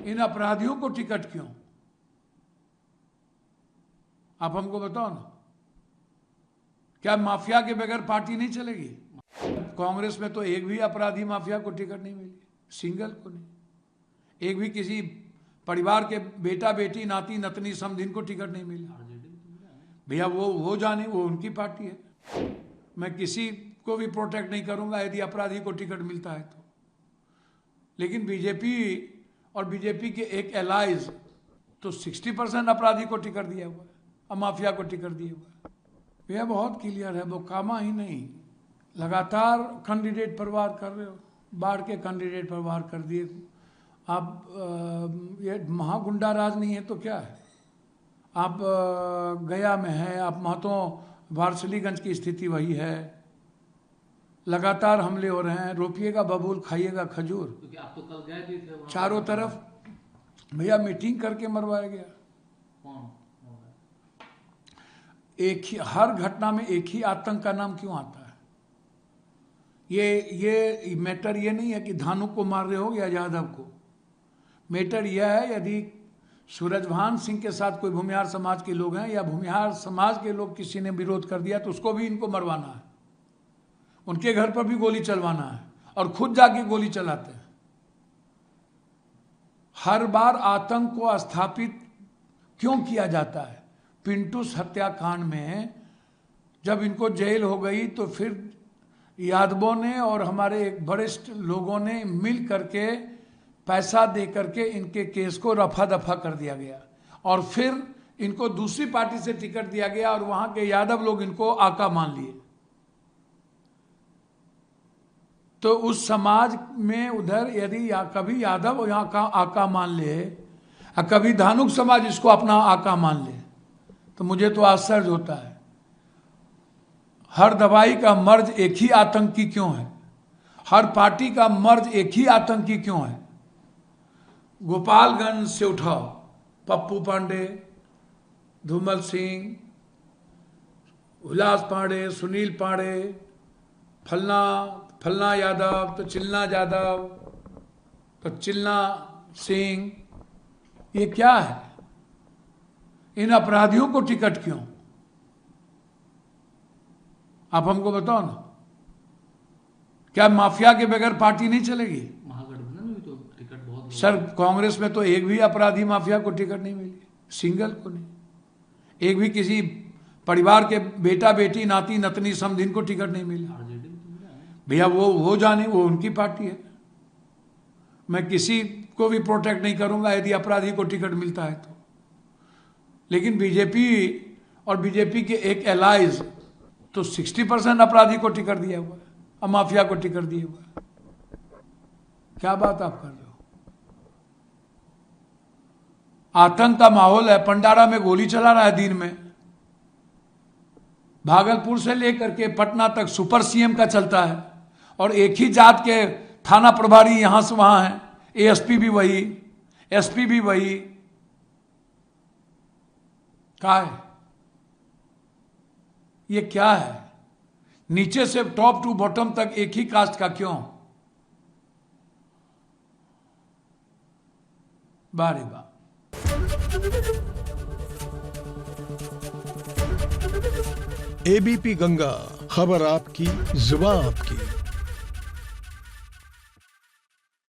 इन अपराधियों को टिकट क्यों? आप हमको बताओ ना। क्या माफिया के बगैर पार्टी नहीं चलेगी? कांग्रेस में तो एक भी अपराधी माफिया को टिकट नहीं मिली, सिंगल को नहीं। एक भी किसी परिवार के बेटा बेटी नाती नतनी समधिन को टिकट नहीं मिला। भैया वो जाने, वो उनकी पार्टी है। मैं किसी को भी प्रोटेक्ट नहीं करूंगा यदि अपराधी को टिकट मिलता है तो। लेकिन बीजेपी और बीजेपी के एक एलाइज तो 60% अपराधी को टिकट दिया हुआ है और माफिया को टिकट दिया हुआ है। भैया बहुत क्लियर है, वो कामा ही नहीं, लगातार कैंडिडेट पर वार कर रहे हो। बाढ़ के कैंडिडेट पर वार कर दिए आप। ये महागुंडा राज नहीं है तो क्या है? आप गया में है, आप महतो वारसलीगंज की स्थिति वही है। लगातार हमले हो रहे हैं, रोपिएगा बबूल खाइएगा खजूर। क्योंकि आप तो कल गए भी थे वहाँ। चारों तरफ भैया मीटिंग करके मरवाया गया। एक ही, हर घटना में एक ही आतंक का नाम क्यों आता है? ये मैटर ये नहीं है कि धानु को मार रहे हो या यादव को। मैटर यह है यदि सूरजभान सिंह के साथ कोई भूमिहार समाज के लोग हैं या भूमिहार समाज के लोग किसी ने विरोध कर दिया तो उसको भी इनको मरवाना है, उनके घर पर भी गोली चलवाना है और खुद जाके गोली चलाते हैं। हर बार आतंक को स्थापित क्यों किया जाता है? पिंटूस हत्याकांड में जब इनको जेल हो गई तो फिर यादवों ने और हमारे एक वरिष्ठ लोगों ने मिल करके पैसा दे करके इनके केस को रफा दफा कर दिया गया और फिर इनको दूसरी पार्टी से टिकट दिया गया और वहां के यादव लोग इनको आका मान लिए। तो उस समाज में उधर यदि कभी यादव यहाँ का आका मान ले और कभी धानुक समाज इसको अपना आका मान ले तो मुझे तो आश्चर्य होता है। हर दवाई का मर्ज एक ही आतंकी क्यों है? हर पार्टी का मर्ज एक ही आतंकी क्यों है? गोपालगंज से उठाओ, पप्पू पांडे, धूमल सिंह, उल्लास पांडे, सुनील पांडे, फलना यादव तो चिल्ला यादव तो चिल्ला सिंह, ये क्या है? इन अपराधियों को टिकट क्यों? आप हमको बताओ ना। क्या माफिया के बगैर पार्टी नहीं चलेगी? महागठबंधन में भी तो टिकट बहुत सर कांग्रेस में तो एक भी अपराधी माफिया को टिकट नहीं मिली, सिंगल को नहीं। एक भी किसी परिवार के बेटा बेटी नाती नतनी समधिन को टिकट नहीं मिला। भैया वो जाने, वो उनकी पार्टी है। मैं किसी को भी प्रोटेक्ट नहीं करूंगा यदि अपराधी को टिकट मिलता है तो। लेकिन बीजेपी और बीजेपी के एक एलाइज तो 60% अपराधी को टिकट दिया हुआ है और माफिया को टिकट दिया हुआ है। क्या बात आप कर रहे हो? आतंक का माहौल है। पंडारा में गोली चला रहा है दिन में। भागलपुर से लेकर के पटना तक सुपर सीएम का चलता है और एक ही जात के थाना प्रभारी यहां से वहां है, एएसपी भी वही, एसपी भी वही। क्या है ये? क्या है? नीचे से टॉप टू बॉटम तक एक ही कास्ट का क्यों? बारे बा। एबीपी गंगा, खबर आपकी, जुबान आपकी।